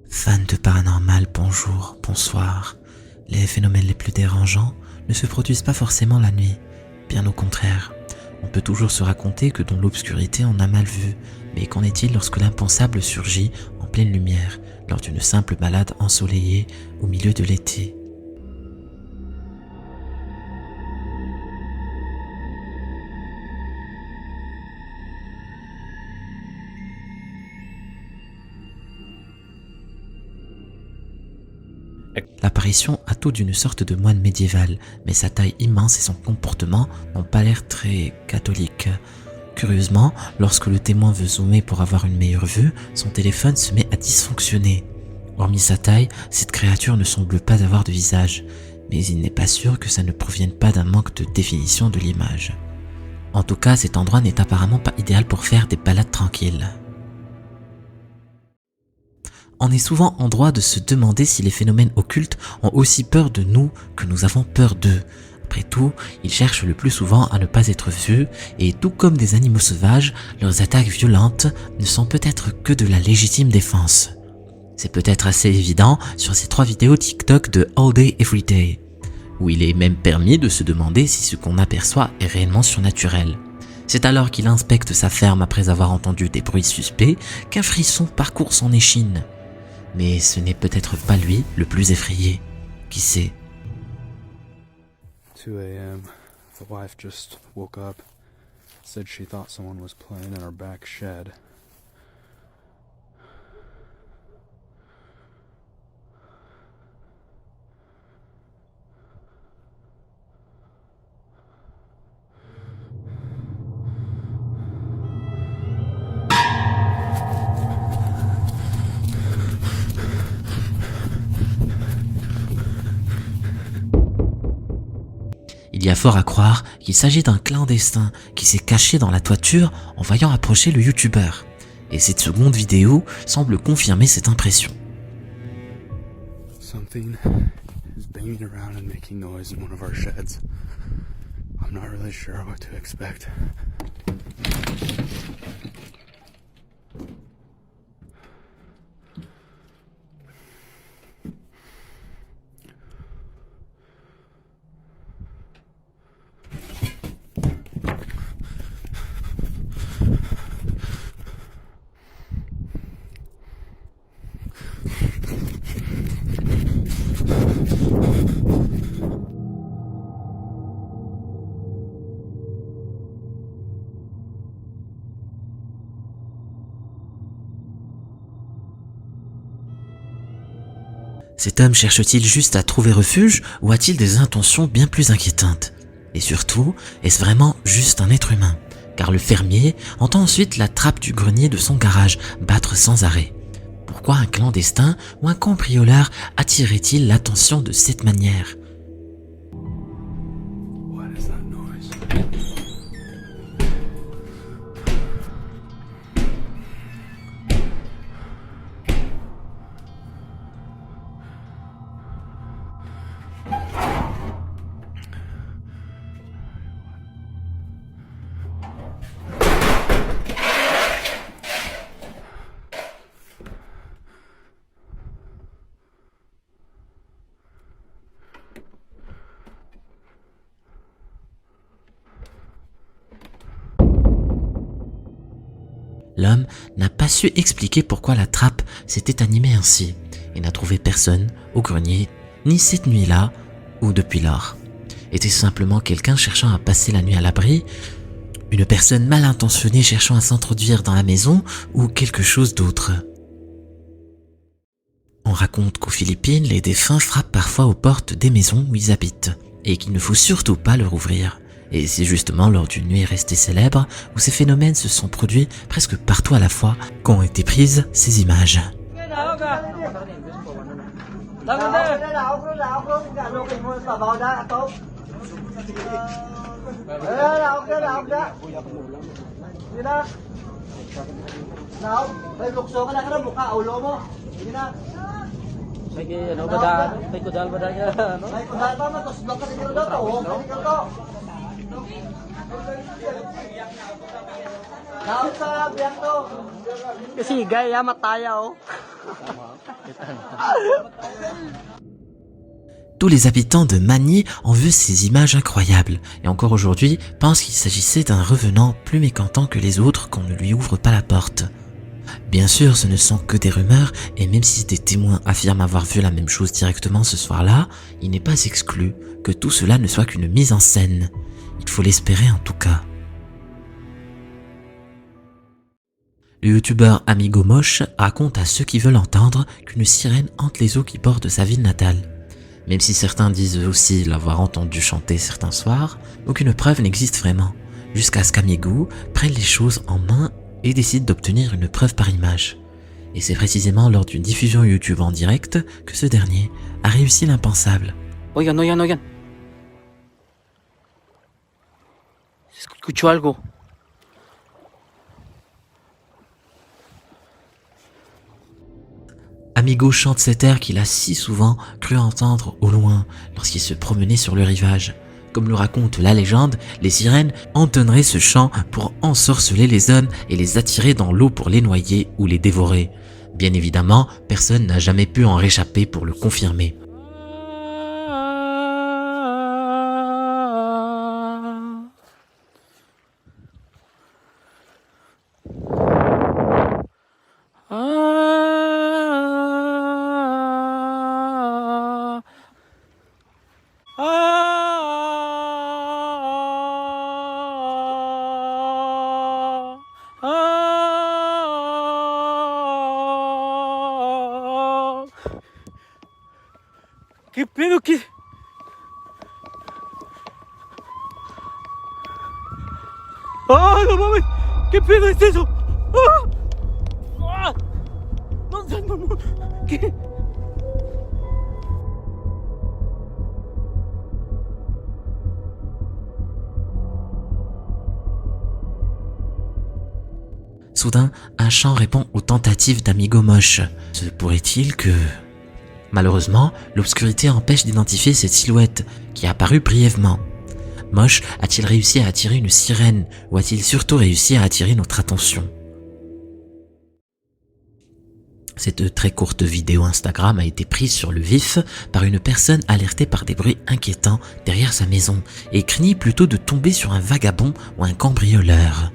Fans de paranormal, bonjour, bonsoir. Les phénomènes les plus dérangeants ne se produisent pas forcément la nuit, bien au contraire. On peut toujours se raconter que dans l'obscurité on a mal vu, mais qu'en est-il lorsque l'impensable surgit en pleine lumière, lors d'une simple balade ensoleillée au milieu de l'été? L'apparition a tout d'une sorte de moine médiéval, mais sa taille immense et son comportement n'ont pas l'air très catholique. Curieusement, lorsque le témoin veut zoomer pour avoir une meilleure vue, son téléphone se met à dysfonctionner. Hormis sa taille, cette créature ne semble pas avoir de visage, mais il n'est pas sûr que ça ne provienne pas d'un manque de définition de l'image. En tout cas, cet endroit n'est apparemment pas idéal pour faire des balades tranquilles. On est souvent en droit de se demander si les phénomènes occultes ont aussi peur de nous que nous avons peur d'eux. Après tout, ils cherchent le plus souvent à ne pas être vus, et tout comme des animaux sauvages, leurs attaques violentes ne sont peut-être que de la légitime défense. C'est peut-être assez évident sur ces 3 vidéos TikTok de All Day Every Day, où il est même permis de se demander si ce qu'on aperçoit est réellement surnaturel. C'est alors qu'il inspecte sa ferme après avoir entendu des bruits suspects qu'un frisson parcourt son échine. Mais ce n'est peut-être pas lui le plus effrayé. Qui sait? 2 a.m. The wife just woke up, said she thought someone was playing in our back shed. Il y a fort à croire qu'il s'agit d'un clandestin qui s'est caché dans la toiture en voyant approcher le youtubeur. Et cette seconde vidéo semble confirmer cette impression. Something is banging around and making noise in one of our sheds. I'm not really sure what to expect. Cet homme cherche-t-il juste à trouver refuge ou a-t-il des intentions bien plus inquiétantes? Et surtout, est-ce vraiment juste un être humain? Car le fermier entend ensuite la trappe du grenier de son garage battre sans arrêt. Pourquoi un clandestin ou un cambrioleur attirerait-il l'attention de cette manière? What is that noise? L'homme n'a pas su expliquer pourquoi la trappe s'était animée ainsi et n'a trouvé personne au grenier, ni cette nuit-là ou depuis lors. Était-ce simplement quelqu'un cherchant à passer la nuit à l'abri, une personne mal intentionnée cherchant à s'introduire dans la maison ou quelque chose d'autre? On raconte qu'aux Philippines, les défunts frappent parfois aux portes des maisons où ils habitent et qu'il ne faut surtout pas leur ouvrir. Et c'est justement lors d'une nuit restée célèbre où ces phénomènes se sont produits presque partout à la fois qu'ont été prises ces images. Kasi gaya mataya oh. Tous les habitants de Magny en vu ces images incroyables, et encore aujourd'hui pensent qu'il s'agissait d'un revenant plus mécontent que les autres qu'on ne lui ouvre pas la porte. Bien sûr, ce ne sont que des rumeurs, et même si des témoins affirment avoir vu la même chose directement ce soir-là, il n'est pas exclu que tout cela ne soit qu'une mise en scène. Il faut l'espérer en tout cas. Le youtubeur Amigo Moche raconte à ceux qui veulent entendre qu'une sirène hante les eaux qui bordent sa ville natale. Même si certains disent eux aussi l'avoir entendu chanter certains soirs, aucune preuve n'existe vraiment, jusqu'à ce qu'Amigo prenne les choses en main et décide d'obtenir une preuve par image. Et c'est précisément lors d'une diffusion YouTube en direct que ce dernier a réussi l'impensable. Oigan, oigan, oigan. Escucho algo. Amigo chante cet air qu'il a si souvent cru entendre au loin lorsqu'il se promenait sur le rivage. Comme le raconte la légende, les sirènes entonneraient ce chant pour ensorceler les hommes et les attirer dans l'eau pour les noyer ou les dévorer. Bien évidemment, personne n'a jamais pu en réchapper pour le confirmer. ¿Qué pedo? ¿Qué? ¡Ah, no mames! ¿Qué pedo es eso? ¡Ah! ¡Ah! No seas mamón. ¿Qué? Soudain, un chant répond aux tentatives d'Amigo Moche. Se pourrait-il que... Malheureusement, l'obscurité empêche d'identifier cette silhouette, qui est apparue brièvement. Moche a-t-il réussi à attirer une sirène, ou a-t-il surtout réussi à attirer notre attention? Cette très courte vidéo Instagram a été prise sur le vif par une personne alertée par des bruits inquiétants derrière sa maison et craignit plutôt de tomber sur un vagabond ou un cambrioleur.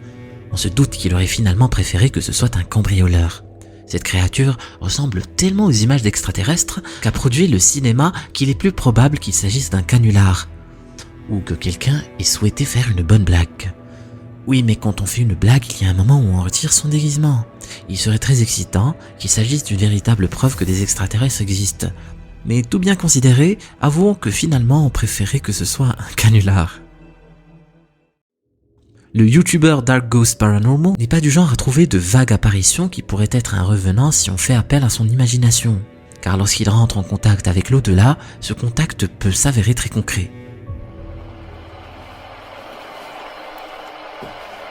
On se doute qu'il aurait finalement préféré que ce soit un cambrioleur. Cette créature ressemble tellement aux images d'extraterrestres qu'a produit le cinéma qu'il est plus probable qu'il s'agisse d'un canular, ou que quelqu'un ait souhaité faire une bonne blague. Oui, mais quand on fait une blague, il y a un moment où on retire son déguisement. Il serait très excitant qu'il s'agisse d'une véritable preuve que des extraterrestres existent. Mais tout bien considéré, avouons que finalement on préférait que ce soit un canular. Le youtubeur Dark Ghost Paranormal n'est pas du genre à trouver de vagues apparitions qui pourraient être un revenant si on fait appel à son imagination. Car lorsqu'il rentre en contact avec l'au-delà, ce contact peut s'avérer très concret.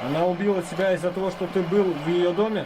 Она убила себя из-за того, что ты был в ее доме?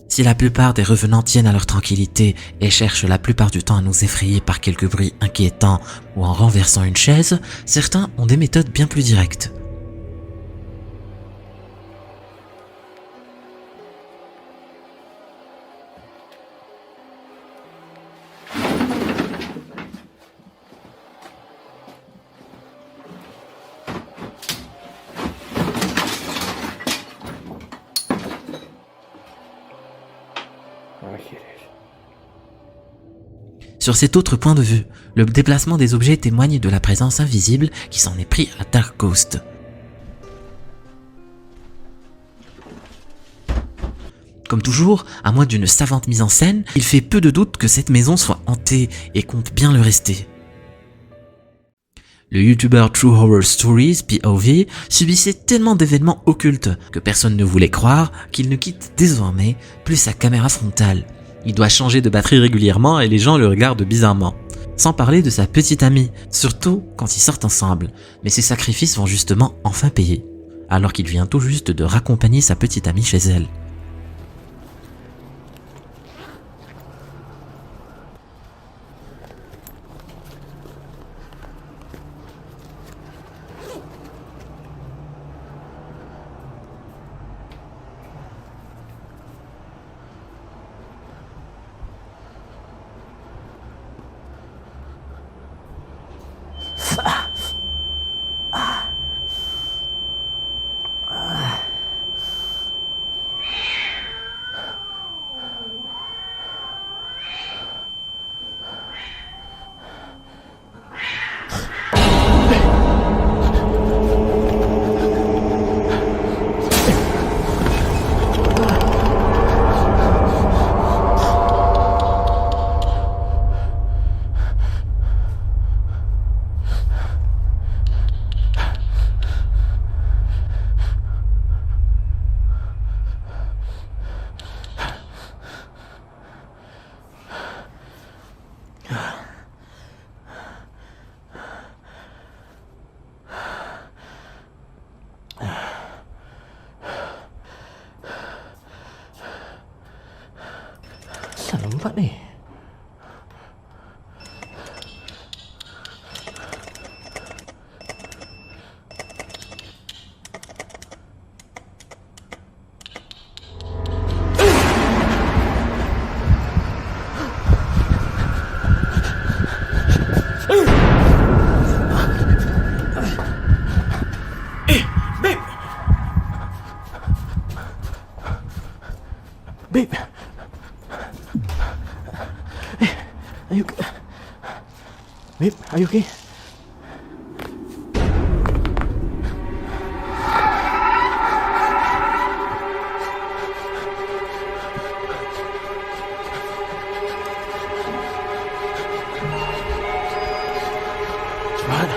Si la plupart des revenants tiennent à leur tranquillité et cherchent la plupart du temps à nous effrayer par quelques bruits inquiétants ou en renversant une chaise, certains ont des méthodes bien plus directes. Sur cet autre point de vue, le déplacement des objets témoigne de la présence invisible qui s'en est pris à Dark Coast. Comme toujours, à moins d'une savante mise en scène, il fait peu de doute que cette maison soit hantée et compte bien le rester. Le youtubeur True Horror Stories, POV, subissait tellement d'événements occultes que personne ne voulait croire qu'il ne quitte désormais plus sa caméra frontale. Il doit changer de batterie régulièrement et les gens le regardent bizarrement. Sans parler de sa petite amie, surtout quand ils sortent ensemble, mais ses sacrifices vont justement enfin payer, alors qu'il vient tout juste de raccompagner sa petite amie chez elle. Asal lompat ni? Babe! Babe, are you okay? Cepat.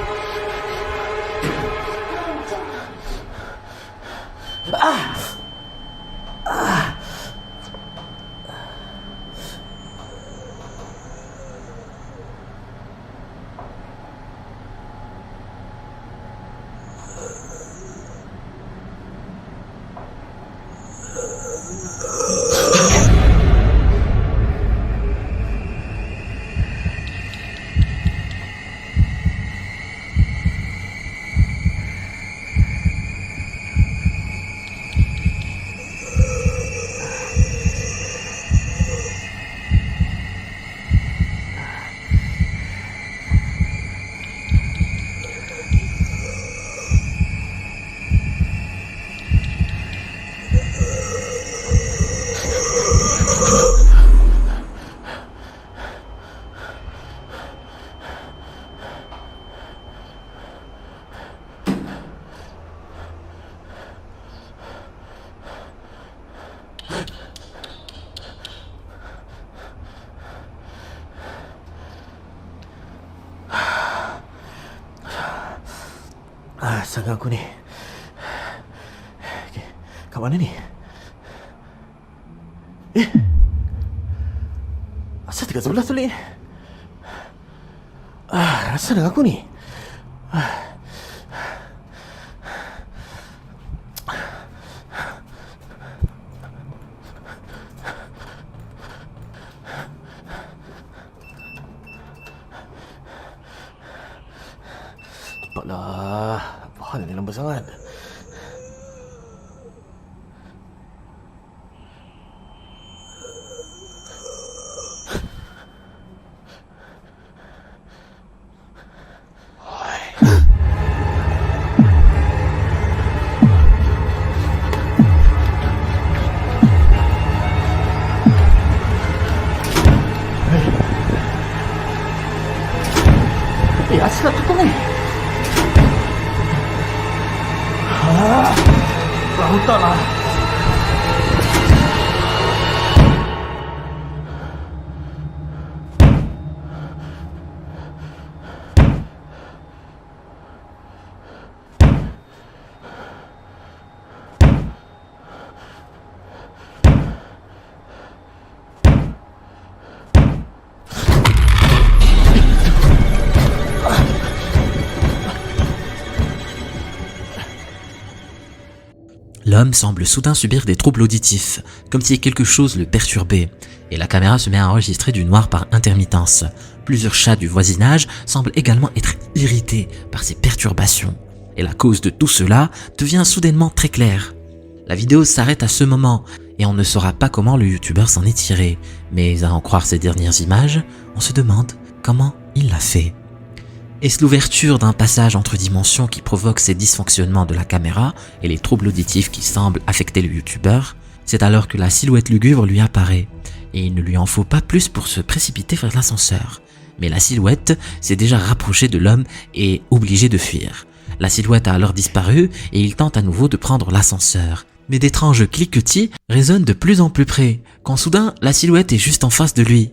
Astaga aku ni. Okay. Kat mana ni? Asal dekat sebelah tu ni? Rasa dengan aku ni. Cepatlah. Apa hal ni lambat sangat? puta la... L'homme semble soudain subir des troubles auditifs, comme si quelque chose le perturbait, et la caméra se met à enregistrer du noir par intermittence. Plusieurs chats du voisinage semblent également être irrités par ces perturbations, et la cause de tout cela devient soudainement très claire. La vidéo s'arrête à ce moment, et on ne saura pas comment le youtubeur s'en est tiré, mais à en croire ces dernières images, on se demande comment il l'a fait. Est-ce l'ouverture d'un passage entre dimensions qui provoque ces dysfonctionnements de la caméra et les troubles auditifs qui semblent affecter le youtubeur? C'est alors que la silhouette lugubre lui apparaît, et il ne lui en faut pas plus pour se précipiter vers l'ascenseur. Mais la silhouette s'est déjà rapprochée de l'homme et obligée de fuir. La silhouette a alors disparu et il tente à nouveau de prendre l'ascenseur. Mais d'étranges cliquetis résonnent de plus en plus près, quand soudain la silhouette est juste en face de lui.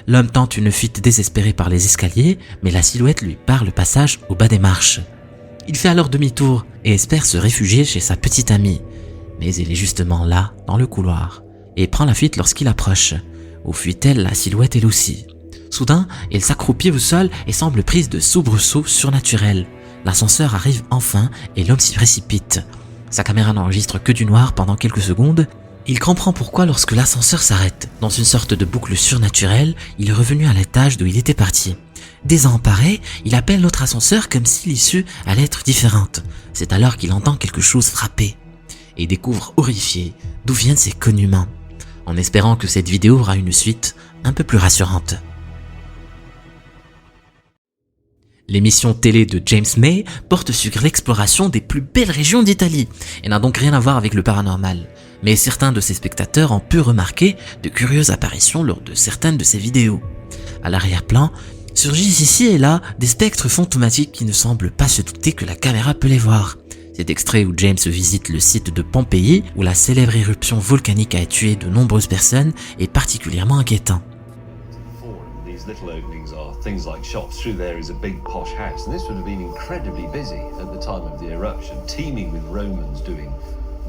L'homme tente une fuite désespérée par les escaliers, mais la silhouette lui barre le passage au bas des marches. Il fait alors demi-tour et espère se réfugier chez sa petite amie. Mais elle est justement là, dans le couloir, et prend la fuite lorsqu'il approche. Où fuit-elle la silhouette elle aussi? Soudain, elle s'accroupit au sol et semble prise de soubresauts surnaturels. L'ascenseur arrive enfin et l'homme s'y précipite. Sa caméra n'enregistre que du noir pendant quelques secondes. Il comprend pourquoi lorsque l'ascenseur s'arrête. Dans une sorte de boucle surnaturelle, il est revenu à l'étage d'où il était parti. Désemparé, il appelle l'autre ascenseur comme si l'issue allait être différente. C'est alors qu'il entend quelque chose frapper et découvre horrifié d'où viennent ces cognements, en espérant que cette vidéo aura une suite un peu plus rassurante. L'émission télé de James May porte sur l'exploration des plus belles régions d'Italie et n'a donc rien à voir avec le paranormal. Mais certains de ses spectateurs ont pu remarquer de curieuses apparitions lors de certaines de ses vidéos. À l'arrière-plan, surgissent ici et là des spectres fantomatiques qui ne semblent pas se douter que la caméra peut les voir. Cet extrait où James visite le site de Pompéi, où la célèbre éruption volcanique a tué de nombreuses personnes, est particulièrement inquiétant. Little openings are things like shops. Through there is a big posh house, and this would have been incredibly busy at the time of the eruption, teeming with Romans doing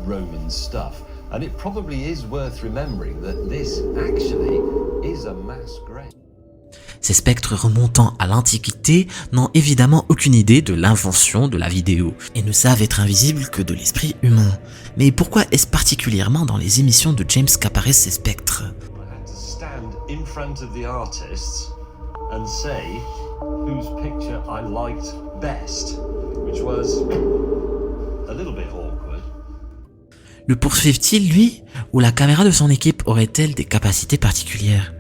Roman stuff. And it probably is worth remembering that this actually is a mass grave. Ces spectres remontant à l'Antiquité n'ont évidemment aucune idée de l'invention de la vidéo et ne savent être invisibles que de l'esprit humain. Mais pourquoi est-ce particulièrement dans les émissions de James qu'apparaissent ces spectres? In front of the artists and say whose picture I liked best, which was a little bit awkward. Le poursuivent-ils, lui, ou la caméra de son équipe aurait-elle des capacités particulières?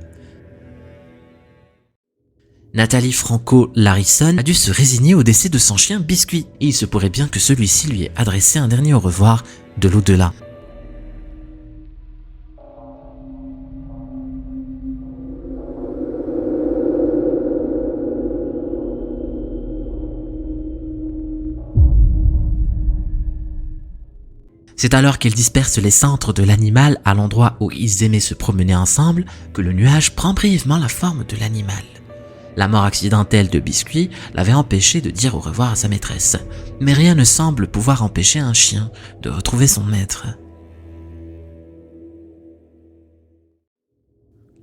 Nathalie Franco Larison a dû se résigner au décès de son chien Biscuit, et il se pourrait bien que celui-ci lui ait adressé un dernier au revoir de l'au-delà. C'est alors qu'elle disperse les centres de l'animal à l'endroit où ils aimaient se promener ensemble que le nuage prend brièvement la forme de l'animal. La mort accidentelle de Biscuit l'avait empêché de dire au revoir à sa maîtresse, mais rien ne semble pouvoir empêcher un chien de retrouver son maître.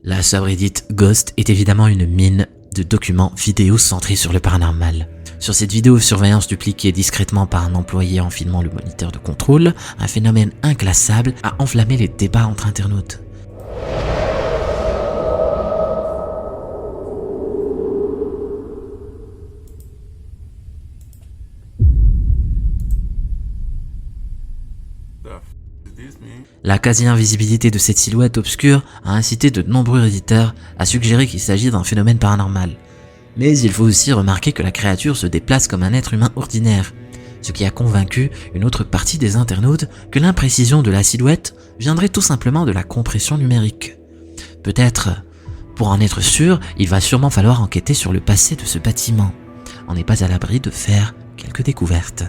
La subreddit Ghost est évidemment une mine de documents vidéo centrés sur le paranormal. Sur cette vidéosurveillance dupliquée discrètement par un employé en filmant le moniteur de contrôle, un phénomène inclassable a enflammé les débats entre internautes. La quasi-invisibilité de cette silhouette obscure a incité de nombreux réditeurs à suggérer qu'il s'agit d'un phénomène paranormal. Mais il faut aussi remarquer que la créature se déplace comme un être humain ordinaire, ce qui a convaincu une autre partie des internautes que l'imprécision de la silhouette viendrait tout simplement de la compression numérique. Peut-être, pour en être sûr, il va sûrement falloir enquêter sur le passé de ce bâtiment. On n'est pas à l'abri de faire quelques découvertes.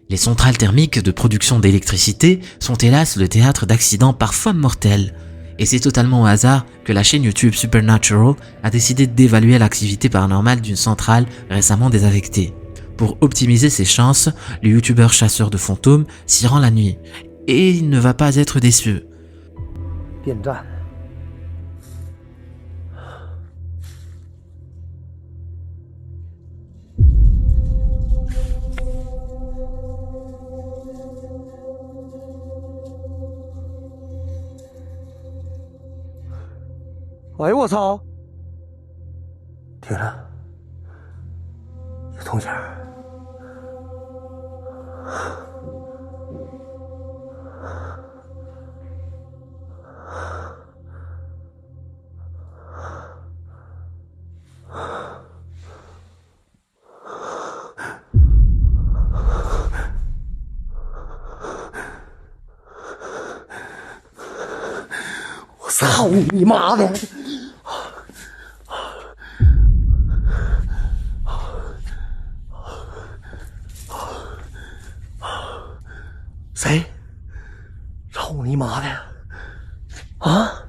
Les centrales thermiques de production d'électricité sont hélas le théâtre d'accidents parfois mortels. Et c'est totalement au hasard que la chaîne YouTube Supernatural a décidé d'évaluer l'activité paranormale d'une centrale récemment désaffectée. Pour optimiser ses chances, le youtubeur chasseur de fantômes s'y rend la nuit. Et il ne va pas être déçu. 电站。哎呦我操！停了，有动静儿。我操你妈的！ 谁？操你妈的！啊！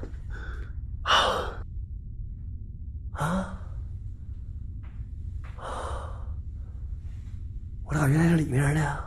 啊！我咋原来是里面的呀？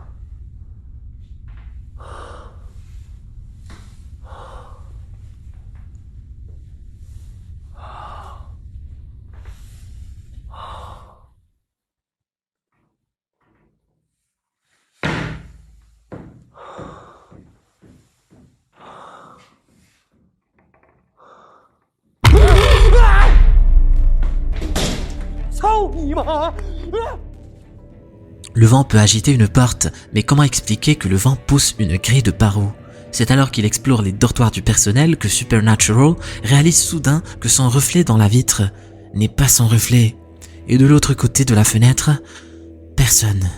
操你妈！ Le vent peut agiter une porte, mais comment expliquer que le vent pousse une grille de barreaux? C'est alors qu'il explore les dortoirs du personnel que Supernatural réalise soudain que son reflet dans la vitre n'est pas son reflet. Et de l'autre côté de la fenêtre, personne.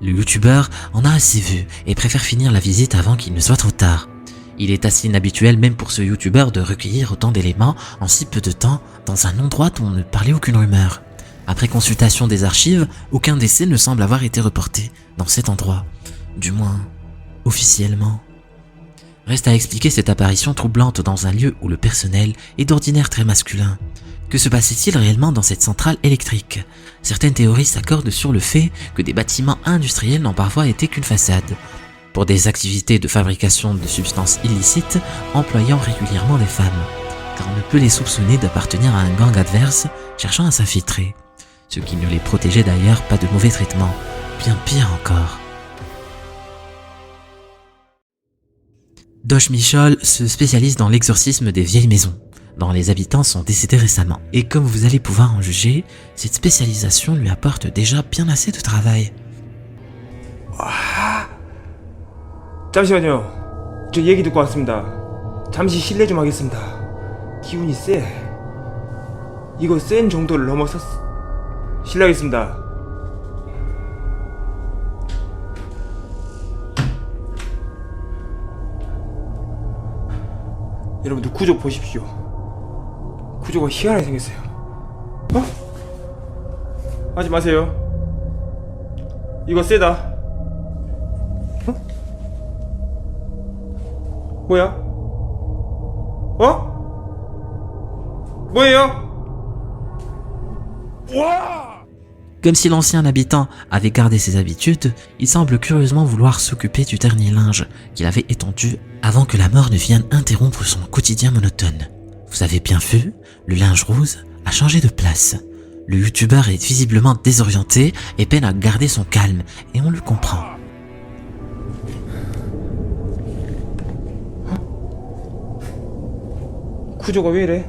Le youtubeur en a assez vu et préfère finir la visite avant qu'il ne soit trop tard. Il est assez inhabituel même pour ce youtubeur de recueillir autant d'éléments en si peu de temps dans un endroit dont ne parlait aucune rumeur. Après consultation des archives, aucun décès ne semble avoir été reporté dans cet endroit, du moins officiellement. Reste à expliquer cette apparition troublante dans un lieu où le personnel est d'ordinaire très masculin. Que se passait-il réellement dans cette centrale électrique? Certaines théories s'accordent sur le fait que des bâtiments industriels n'ont parfois été qu'une façade, pour des activités de fabrication de substances illicites employant régulièrement des femmes, car on ne peut les soupçonner d'appartenir à un gang adverse cherchant à s'infiltrer. Ce qui ne les protégeait d'ailleurs pas de mauvais traitements, bien pire encore. Dosh Michol se spécialise dans l'exorcisme des vieilles maisons, dont les habitants sont décédés récemment. Et comme vous allez pouvoir en juger, cette spécialisation lui apporte déjà bien assez de travail. 잠시만요. 저 얘기 듣고 왔습니다. 잠시 실례 좀 하겠습니다. 기운이 세. 이거 센 정도를 넘어섰어. 실례하겠습니다. 여러분들 구조 보십시오. 구조가 희한하게 생겼어요. 어? 하지 마세요. 이거 세다. 뭐야? 뭐예요? Comme si l'ancien habitant avait gardé ses habitudes, il semble curieusement vouloir s'occuper du dernier linge qu'il avait étendu avant que la mort ne vienne interrompre son quotidien monotone. Vous avez bien vu, le linge rose a changé de place. Le youtubeur est visiblement désorienté et peine à garder son calme, et on le comprend. 구조가 왜 이래?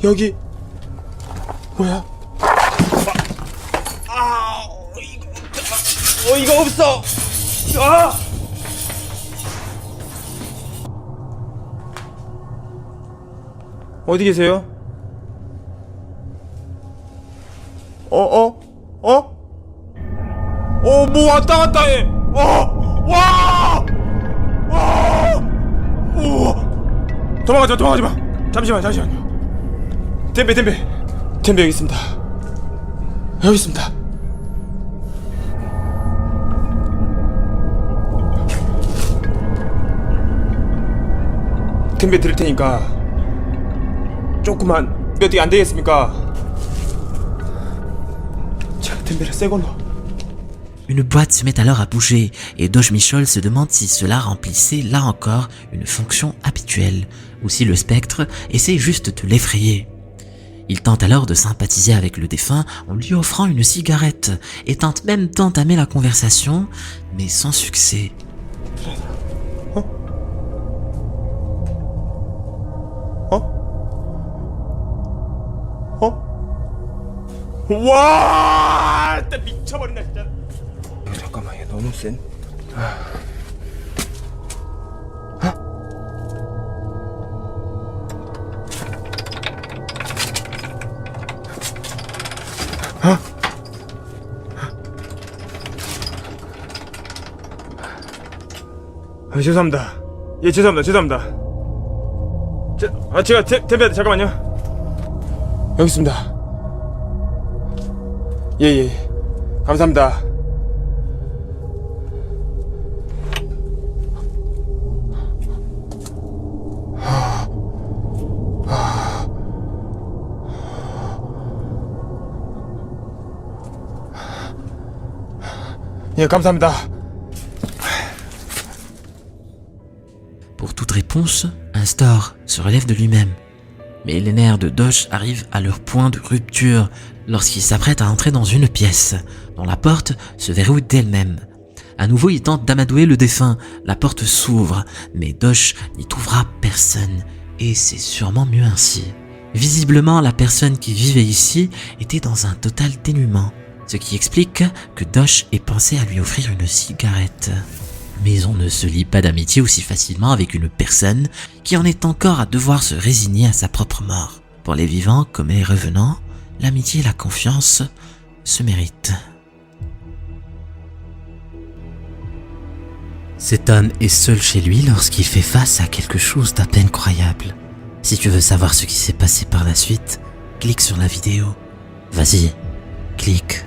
여기 뭐야? 이거 없어. 어디 계세요? 뭐 왔다 갔다 해. 도망가지 마. 잠시만요. 템베 여기 있습니다. 템베 드릴 테니까 조금만 어떻게 안 되겠습니까? 자, 템베를 새 걸로. Une boîte se met alors à bouger et Doge Michol se demande si cela remplissait là encore une fonction habituelle ou si le spectre essaie juste de l'effrayer. Il tente alors de sympathiser avec le défunt en lui offrant une cigarette et tente même d'entamer la conversation, mais sans succès. 와, 진짜 미쳐버린다 진짜. 잠깐만, 얘 너무 센. 죄송합니다. 예, 죄송합니다. 제가 템베 잠깐만요. 여기 있습니다. 예. 감사합니다. 예, 감사합니다. Pour toute réponse, un store se relève de lui-même. Mais les nerfs de Doge arrivent à leur point de rupture lorsqu'il s'apprête à entrer dans une pièce, dont la porte se verrouille d'elle-même. À nouveau, il tente d'amadouer le défunt. La porte s'ouvre, mais Doge n'y trouvera personne, et c'est sûrement mieux ainsi. Visiblement, la personne qui vivait ici était dans un total dénuement, ce qui explique que Doge ait pensé à lui offrir une cigarette. Mais on ne se lie pas d'amitié aussi facilement avec une personne qui en est encore à devoir se résigner à sa propre mort. Pour les vivants comme les revenants, l'amitié et la confiance se méritent. Cet homme est seul chez lui lorsqu'il fait face à quelque chose d'à peine croyable. Si tu veux savoir ce qui s'est passé par la suite, clique sur la vidéo. Vas-y, clique.